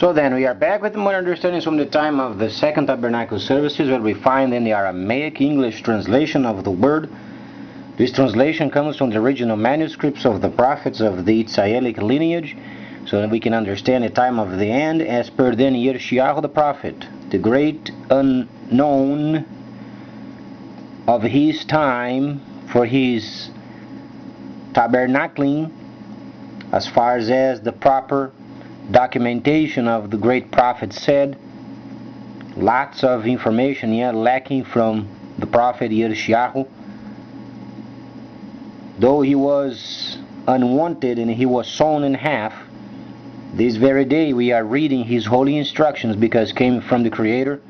So then we are back with more understandings from the time of the Second Tabernacle services, where we find in the Aramaic English translation of the word. This translation comes from the original manuscripts of the prophets of the Israelic lineage, so that we can understand the time of the end as per then Yirmiyahu the prophet, the great unknown of his time for his tabernacling, as far as the proper documentation of the great prophet said. Lots of information yet lacking from the prophet Yirmiyahu. Though he was unwanted and he was sawn in half, this very day we are reading his holy instructions, because came from the Creator,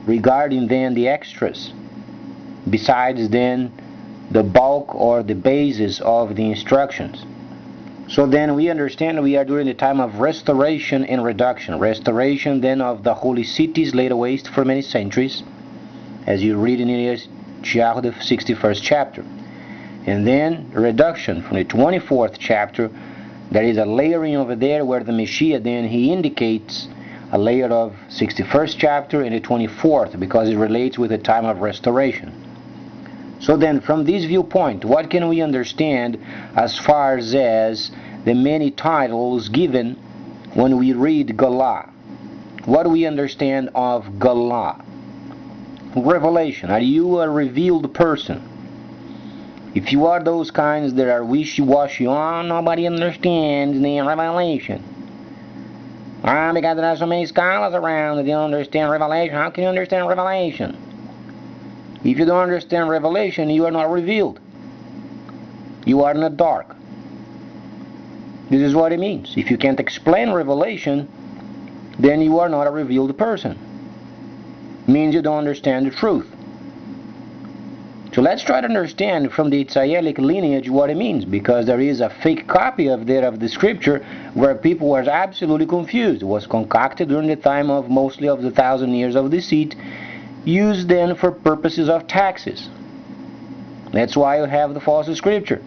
regarding then the extras, besides then the bulk or the basis of the instructions. So then we understand we are during the time of restoration and reduction. Restoration then of the holy cities laid waste for many centuries, as you read in Yirmiyahu the 61st chapter. And then reduction from the 24th chapter. There is a layering over there where the Messiah then he indicates a layer of 61st chapter and the 24th, because it relates with the time of restoration. So then from this viewpoint, what can we understand as far as the many titles given when we read Galah? What do we understand of Galah? Revelation. Are you a revealed person? If you are those kinds that are wishy-washy, nobody understands the revelation. Because there are so many scholars around that don't understand revelation. How can you understand revelation? If you don't understand revelation, you are not revealed. You are in the dark. This is what it means. If you can't explain revelation, then you are not a revealed person. It means you don't understand the truth. So let's try to understand from the Israelic lineage what it means, because there is a fake copy of the scripture where people were absolutely confused. It was concocted during the time of mostly of the 1,000 years of deceit, used then for purposes of taxes. That's why you have the false scripture.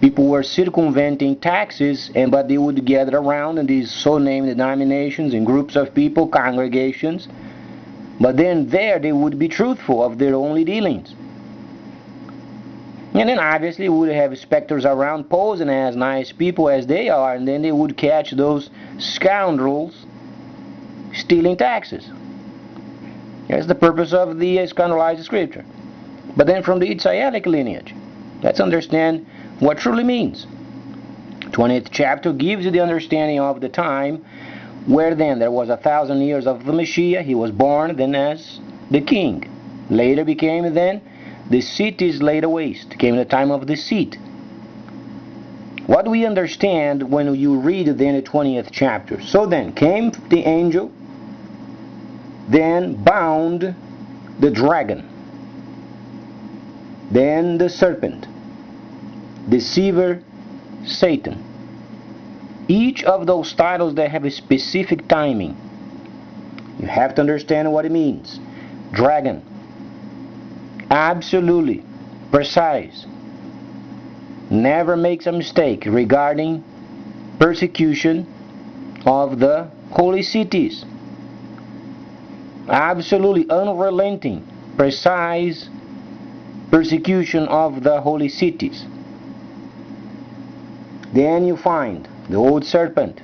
People were circumventing taxes, but they would gather around in these so-named denominations and groups of people, congregations. But then there they would be truthful of their only dealings. And then obviously would have specters around posing as nice people as they are, and then they would catch those scoundrels stealing taxes. That's the purpose of the scandalized scripture. But then from the Israelic lineage, let's understand what truly means. 20th chapter gives you the understanding of the time where then there was 1,000 years of the Messiah. He was born then as the king. Later became then the cities laid waste. Came the time of deceit. What do we understand when you read then the 20th chapter? So then came the angel, then bound the dragon, then the serpent, deceiver, Satan. Each of those titles, they have a specific timing. You have to understand what it means. Dragon, absolutely precise, never makes a mistake regarding persecution of the holy cities. Absolutely unrelenting, precise persecution of the holy cities. Then you find the old serpent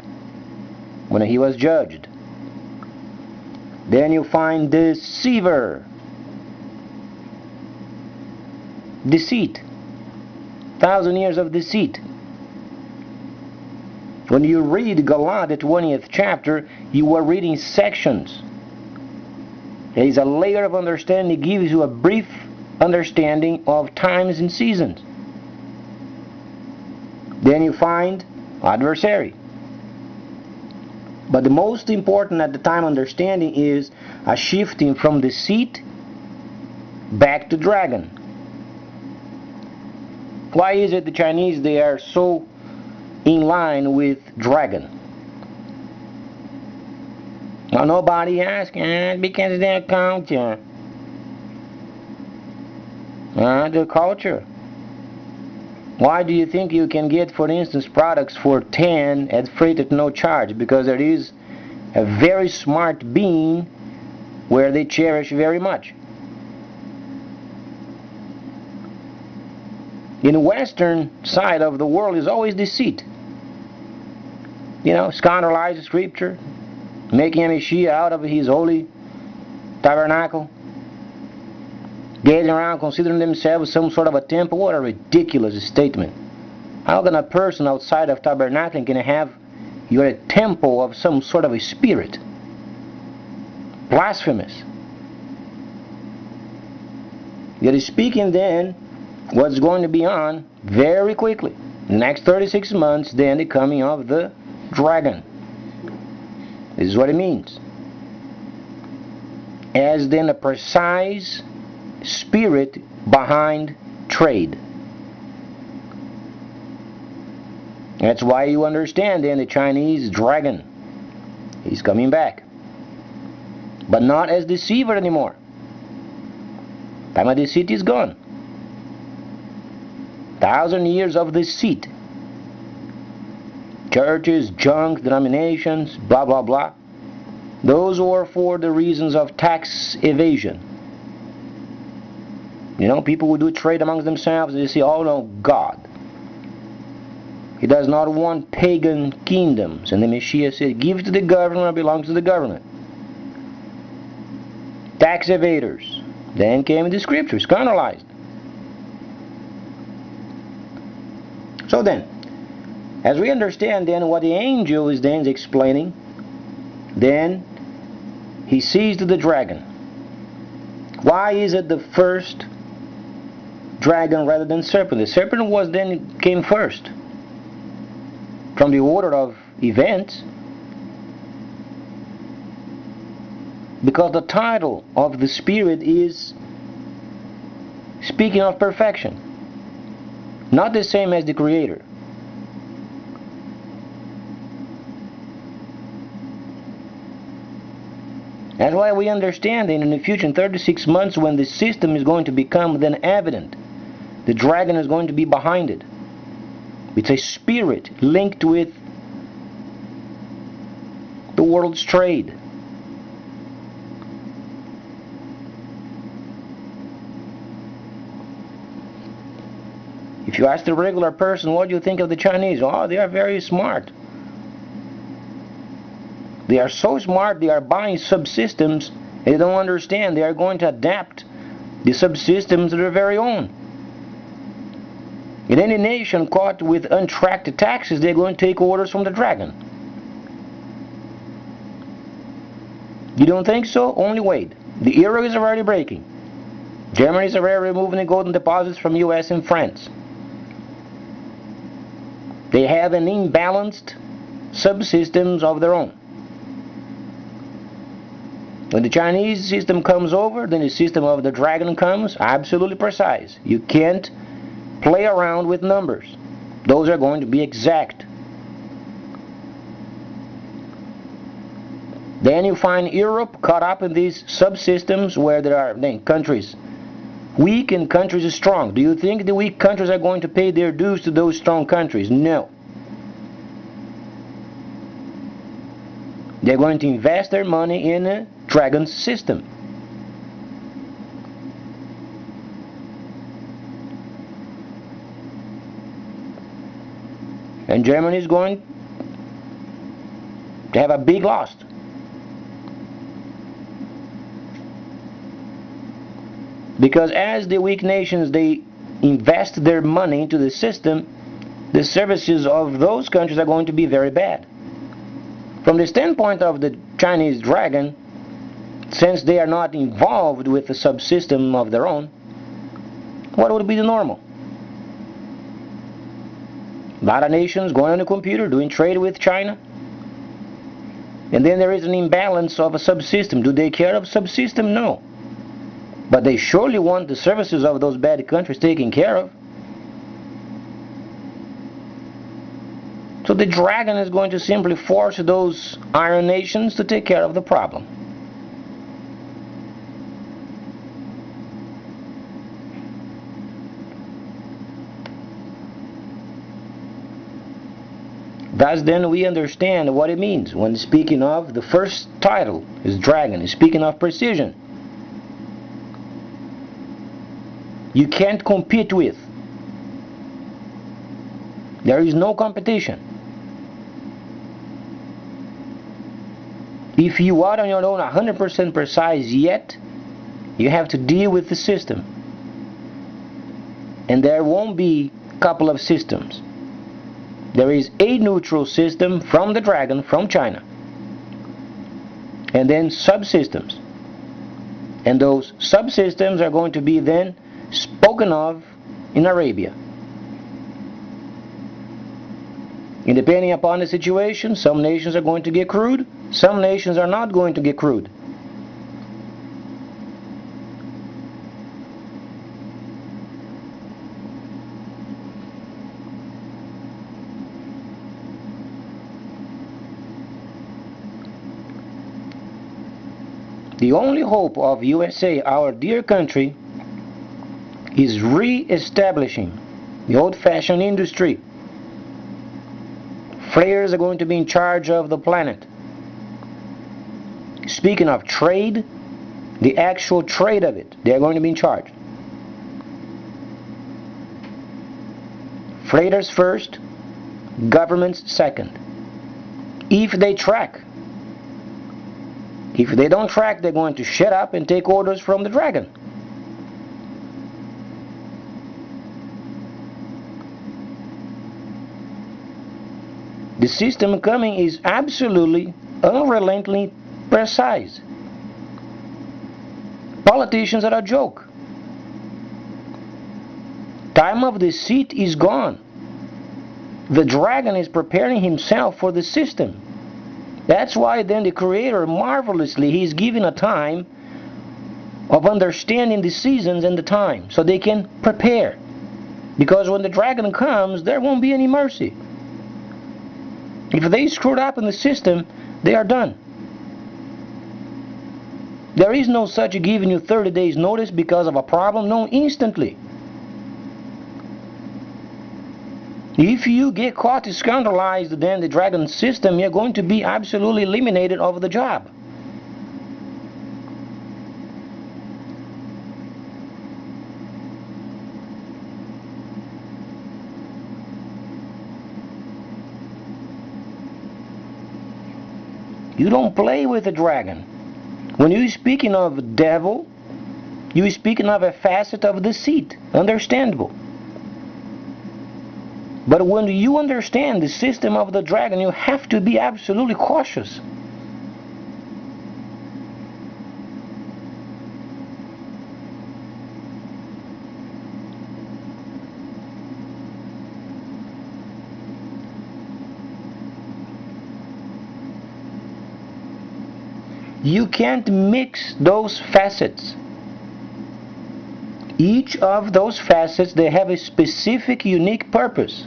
when he was judged. Then you find deceiver, deceit, 1,000 years of deceit. When you read Galah, the 20th chapter, you are reading sections. There is a layer of understanding that gives you a brief understanding of times and seasons. Then you find adversary. But the most important at the time understanding is a shifting from deceit back to dragon. Why is it the Chinese, they are so in line with dragon? Well, nobody asking, because of their culture. The culture. Why do you think you can get, for instance, products for 10 at freight at no charge? Because there is a very smart being where they cherish very much. In the western side of the world is always deceit. You know, scandalize the scripture, making a Messiah out of his holy tabernacle, getting around considering themselves some sort of a temple. What a ridiculous statement. How can a person outside of tabernacling can have you're a temple of some sort of a spirit? Blasphemous. It is speaking then what's going to be on very quickly. The next 36 months, then the coming of the dragon. This is what it means. As then a precise spirit behind trade. That's why you understand then the Chinese dragon. He's coming back. But not as deceiver anymore. Time of deceit is gone. 1,000 years of deceit. Churches, junk, denominations, blah blah blah. Those were for the reasons of tax evasion. You know, people who do trade amongst themselves, they say, oh no, God. He does not want pagan kingdoms. And the Messiah said, give it to the government, it belongs to the government. Tax evaders. Then came the scriptures, scandalized. So then, as we understand then what the angel is then explaining, then he sees the dragon. Why is it the first dragon rather than serpent? The serpent was then came first from the order of events, because the title of the Spirit is speaking of perfection, not the same as the Creator. That's why we understand that in the future, in 36 months, when the system is going to become then evident, the dragon is going to be behind it. It's a spirit linked with the world's trade. If you ask the regular person, what do you think of the Chinese? Oh, they are very smart. They are so smart, they are buying subsystems, and they don't understand. They are going to adapt the subsystems to their very own. In any nation caught with untracked taxes, they're going to take orders from the dragon. You don't think so? Only wait. The euro is already breaking. Germany is already removing the golden deposits from US and France. They have an imbalanced subsystems of their own. When the Chinese system comes over, then the system of the dragon comes, absolutely precise. You can't play around with numbers. Those are going to be exact. Then you find Europe caught up in these subsystems where there are then countries weak and countries strong. Do you think the weak countries are going to pay their dues to those strong countries? No. They're going to invest their money in a dragon system. And Germany is going to have a big loss. Because as the weak nations, they invest their money into the system, the services of those countries are going to be very bad. From the standpoint of the Chinese dragon, since they are not involved with a subsystem of their own, what would be the normal? A lot of nations going on the computer, doing trade with China. And then there is an imbalance of a subsystem. Do they care of subsystem? No. But they surely want the services of those bad countries taken care of. So the dragon is going to simply force those iron nations to take care of the problem. Thus then we understand what it means when speaking of the first title is dragon, speaking of precision. You can't compete with. There is no competition. If you are on your own 100% precise yet, you have to deal with the system. And there won't be a couple of systems. There is a neutral system from the dragon, from China. And then subsystems. And those subsystems are going to be then spoken of in Arabia. And depending upon the situation, some nations are going to get crude, some nations are not going to get crude. The only hope of USA, our dear country, is re-establishing the old-fashioned industry. Flares are going to be in charge of the planet. Speaking of trade, the actual trade of it, they are going to be in charge. Freighters first, governments second. If they track. If they don't track, they're going to shut up and take orders from the dragon. The system coming is absolutely, unrelentingly precise. Politicians are a joke. Time of deceit is gone. The dragon is preparing himself for the system. That's why then the Creator, marvelously, He's giving a time of understanding the seasons and the time, so they can prepare. Because when the dragon comes, there won't be any mercy. If they screwed up in the system, they are done. There is no such giving you 30 days notice because of a problem. No, instantly. If you get caught scandalized, then the dragon system, you're going to be absolutely eliminated off the job. You don't play with the dragon. When you're speaking of devil, you're speaking of a facet of deceit. Understandable. But when you understand the system of the dragon, you have to be absolutely cautious. You can't mix those facets. Each of those facets, they have a specific, unique purpose.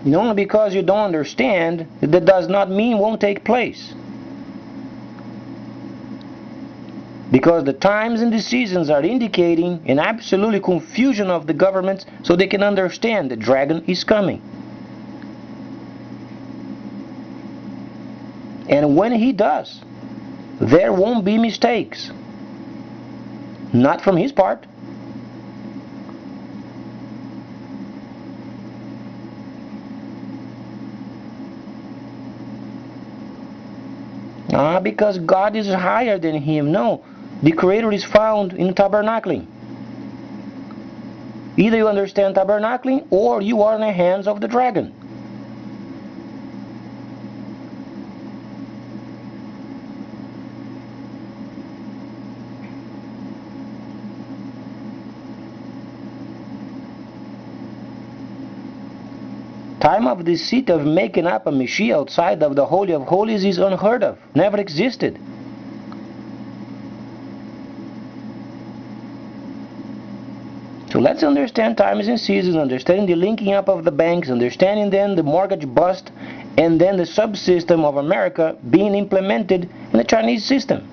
And only because you don't understand, that does not mean it won't take place. Because the times and the seasons are indicating an absolute confusion of the governments so they can understand the dragon is coming. And when he does, there won't be mistakes. Not from his part. Because God is higher than him. No, the Creator is found in tabernacling. Either you understand tabernacling or you are in the hands of the dragon. Time of deceit of making up a Mashiach outside of the Holy of Holies is unheard of. Never existed. So let's understand times and seasons, understanding the linking up of the banks, understanding then the mortgage bust, and then the subsystem of America being implemented in the Chinese system.